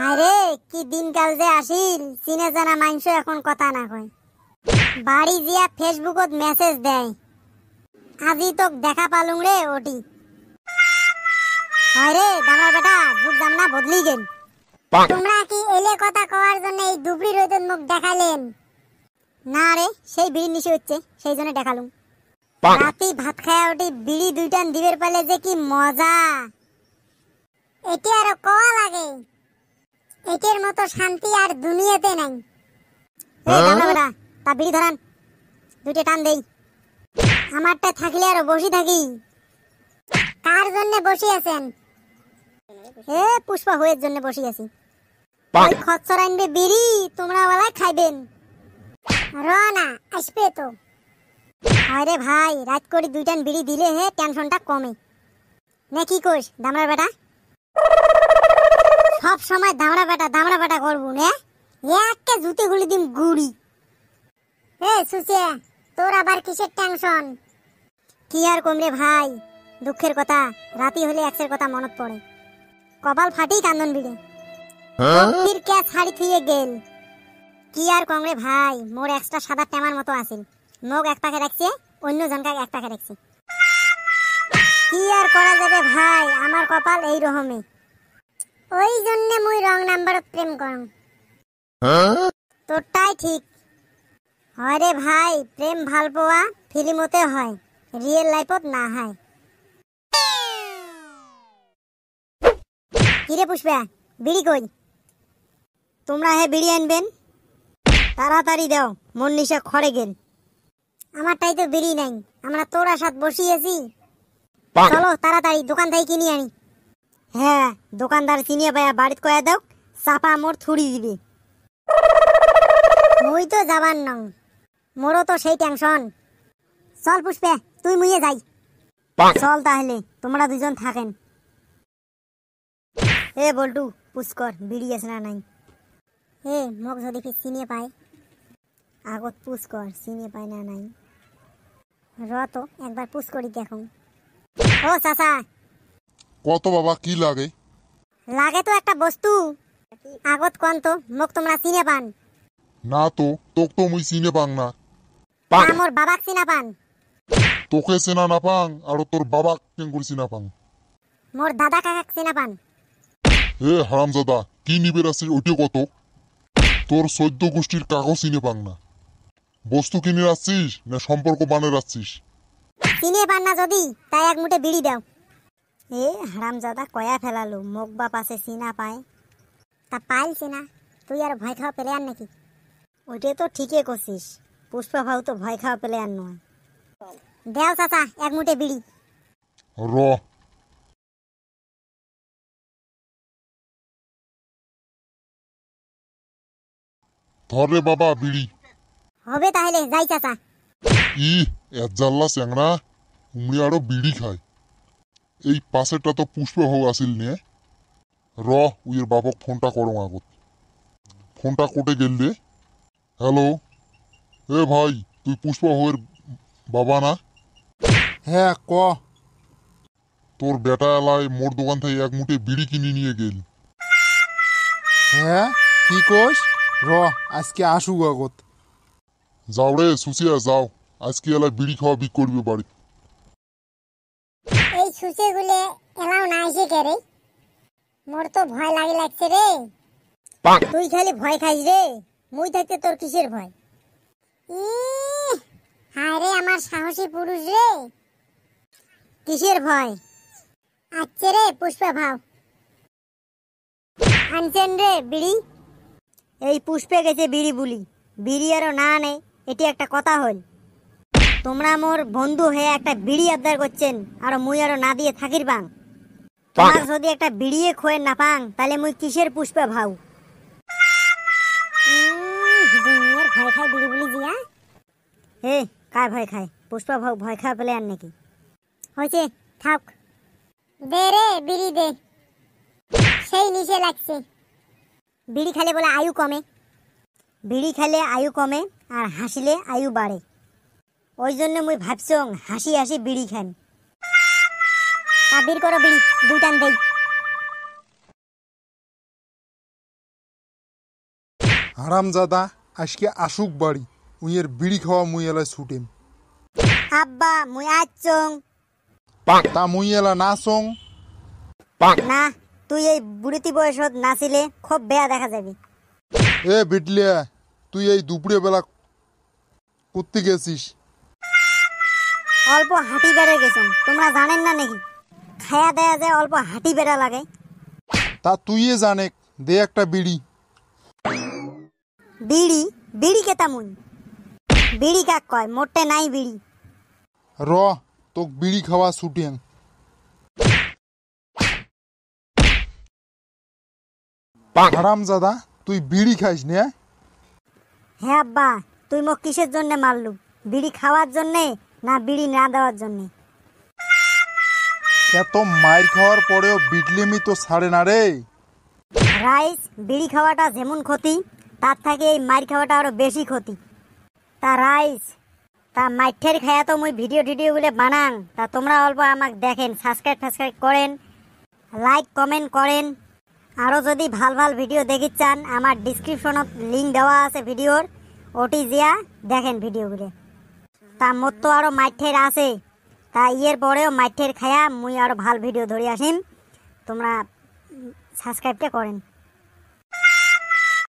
আরে কি দিনকাল যে আসিল, চিনে জানা মাইনস এখন কথা না কয়, বাড়ি দিয়া ফেসবুকত মেসেজ দেয়, আজি তোক দেখা পালুম রে ওটি। আরে দামড়া বেটা, যুগ জামনা বদলি গেল। তোমরা কি এলে কথা কওয়ার জন্য এই দুবড়ি রইতে মুখ দেখালেন? না রে, সেই বিড়ি নিশে হচ্ছে, সেই জন্য দেখালুম। রাতি ভাত খায়া ওটি বিড়ি দুইটান দিবের পালে যে কি মজা, এটি আরো কওয়া লাগে। এটির মতো শান্তি আর দুনিয়াতে নাই। এই দামড়া বেটা, তা বিড়ি ধরান, দুইটা টান দেই। আমারটা থাকলে আরো বসি থাকি। কার জন্য বসি আছেন? এ পুষ্পা হয়ের জন্য বসি আছি। ওই খচ্চর আনবে বিড়ি, তোমরা ওলাই খাইবেন। রনা আসবে তো। আরে ভাই, রাত করে দুইটান বিড়ি দিলে হে টেনশনটা কমে। নে কি কইস দামড়া বেটা? সব সময় দামড়া বেটা করবো নে, একে জুতি গুলি দিম গুড়ি। এ সুচে, তোর আবার কিসের টেনশন? কি আর কমরে ভাই, দুঃখের কথা, রাতি হলে এক্সের কথা মনত পড়ে। কপাল ফাটি কান্দন বিড়ে, ফির কে ছাড়ি থুয়ে গেল। কি আর কমরে ভাই, মোর এক্সট্রা সাদা টেমার মতো আছিল। মোক এক পাখে রাখছে, অন্য জনকাকে এক পাখে রাখছে। কি আর করা যাবে ভাই, আমার কপাল এই রকমে। ওই জন্য মুই রং নাম্বারত প্রেম করম। তোরটাই ঠিক। হয় রে ভাই, প্রেম ভাল পোয়া ফিল্মতে হয়, রিয়েল লাইফত না হয়। কিরে পুষ্পা, বিড়ি কই? তোমরা হে বিড়ি আনবেন, তাড়াতাড়ি দাও, মন নিশা খড়ে গেল। আমারটাই তো বিড়ি নাই, আমরা তোরা সাথ বসিয়েছি। চলো তাড়াতাড়ি দোকান থেকে কিনে আনি। হ্যাঁ, দোকানদার চিনিয়ে পায়া বাড়িতে কয়া দাও, চাপা মোর থুড়ি দিবে। মুই তো যাবার নং, মোরও তো সেই টেনশন। চল পুষ্পে, তুই মুইয়ে যাই। চল তাহলে, তোমরা দুজন থাকেন। এ বল্টু, পুষ্কর বিড়ি আছে না নাই? এ মোক যদি ফির চিনিয়ে পায়, আগত পুষ্কর চিনিয়ে পায় না নাই। র তো একবার পুষ করি দেখুন। ও চাচা। কত বাবা, কি লাগে? লাগে তো একটা বস্তু, আগত কোন তো, মোক তোমরা চিনে পান? না তো, তোক তো মুই চিনে পাং না। মোর বাবাক চিনা পান? তোকে চেনা না পাং, আর তোর বাবাক কেন করে চিনা পাং? মোর দাদা কাকাক চিনা পান? এ হারামজাদা, কি নিবের আছিস ওইটা কত? তোর 14 গোষ্ঠীর কাগজ চিনে পাং না। বস্তু কিনে আসছিস না সম্পর্ক বানে রাখছিস? চিনে পান না যদি, তাই এক মুঠে বিড়ি দাও। এ হারামজাদা কয়া ফেলালো, মোক বাপ আছে চিনা পায়। তা পাইল চিনা, তুই আর ভয় খাওয়া প্লেয়ার নাকি? ওইটাই তো ঠিকই করছিস, পুষ্পা ভাউ তো ভয় খাওয়া প্লেয়ার নয়। দেও চাচা এক মুঠে বিড়ি। র ধরে বাবা বিড়ি। হবে তাহলে, যাই চাচা। ই জাল্লা চ্যাংরা, উমরি আরো বিড়ি খায়। এই পাশেরটা তো পুষ্প হও আসিল নে। র উইয়ের বাপক ফোনটা করো আগত। ফোনটা কোটে গেললে। হ্যালো, এ ভাই, তুই পুষ্প হওয়ের বাবা না? হ্যাঁ ক। তোর বেটা এলায় মোর দোকান থেকে এক মুঠে বিড়ি কিনে নিয়ে গেল। হ্যাঁ কি কোস? র আজকে আসুক আগত। যাও রে সুচিয়া যাও, আজকে এলায় বিড়ি খাওয়া বিক করবে বাড়ি। এই সুচে গুলে এলাও না এসে কে রে? মোর তো ভয় লাগছে রে। তুই খালি ভয় খাইস রে, মুই থাকতে তোর কিসের ভয়? হায় রে আমার সাহসী পুরুষ রে, কিসের ভয়? আচ্ছা রে পুষ্পা ভাও আনছেন রে বিড়ি। এই পুষ্পে গেছে বিড়ি বুলি, বিড়ি আরো না আনে, এটি একটা কথা হল? তোমরা মোর বন্ধু হয়ে একটা বিড়ি আবদার করছেন, আর মুই আরো না দিয়ে থাকির পাং? তোমার যদি একটা বিড়িয়ে খোয়ের না পাং, তাহলে মুই কিসের পুষ্পা ভাও? দুনিয়ার ভয় খায় বিড়ি বুলি জিয়া। হে কার ভয় খায়? পুষ্পা ভাও ভয় খাওয়া পেলে আর নাকি? হয়েছে থাক, দে রে বিড়ি দে, সেই নিচে লাগছে। বিড়ি খেলে বলে আয়ু কমে, বিড়ি খেলে আয়ু কমে আর হাসিলে আয়ু বাড়ে। ওই জন্য মুই ভাবছং হাসি হাসি বিড়ি খান। তা বীর করো বিড়ি, দুইটান দেই। হারামজাদা আজকে আসুক বাড়ি উইয়ের বিড়ি খাওয়া মুই এলায় ছুটিম। আব্বা মুই আইচং। তা মুই এলা না চং। না তুই এই বুড়িতি বয়সত নাচিলে খুব বেয়া দেখা যাবি। এ বিটলিয়া তুই এই দুপুরে বেলা করতে গেছিস? অল্প হাঁটি বেড়ে গেছুন, তোমরা জানেন না নাকি খায়া দেয়া যায় অল্প হাঁটি বেড়া লাগে। তা তুইয়ে জানে দে একটা বিড়ি। বিড়ি বিড়ি কেতা মুই বিড়ি কাক কয়, মোটে নাই বিড়ি। র তোক বিড়ি খাওয়া ছুটিয়াং। হারামজাদা তুই বিড়ি খাইস নে? হ্যাঁ আব্বা, তুই মোক কিসের জন্য মারলু? বিড়ি খাওয়ার জন্যে না বিড়ি না দেওয়ার জন্যে? এত মাইর খাওয়ার পরেও বিটলেমি তো ছাড়ে না রে। রাইস বিড়ি খাওয়াটা যেমন ক্ষতি, তার থেকে এই মাইর খাওয়াটা আরো বেশি ক্ষতি। তা রাইস তা মাইঠের খায়া তো মুই ভিডিওগুলো বানাং, তা তোমরা অল্প আমাকে দেখেন, সাবস্ক্রাইব করেন, লাইক কমেন্ট করেন। আরও যদি ভাল ভাল ভিডিও দেখি চান আমার ডিসক্রিপশনত লিঙ্ক দেওয়া আছে ভিডিওর, ওটি জিয়া দেখেন ভিডিওগুলো। তা মোর তো আরও মাইঠের আছে, তা ইয়ের পরেও মাইঠের খায়া মুই আরও ভাল ভিডিও ধরে আসিম, তোমরা সাবস্ক্রাইবটা করেন।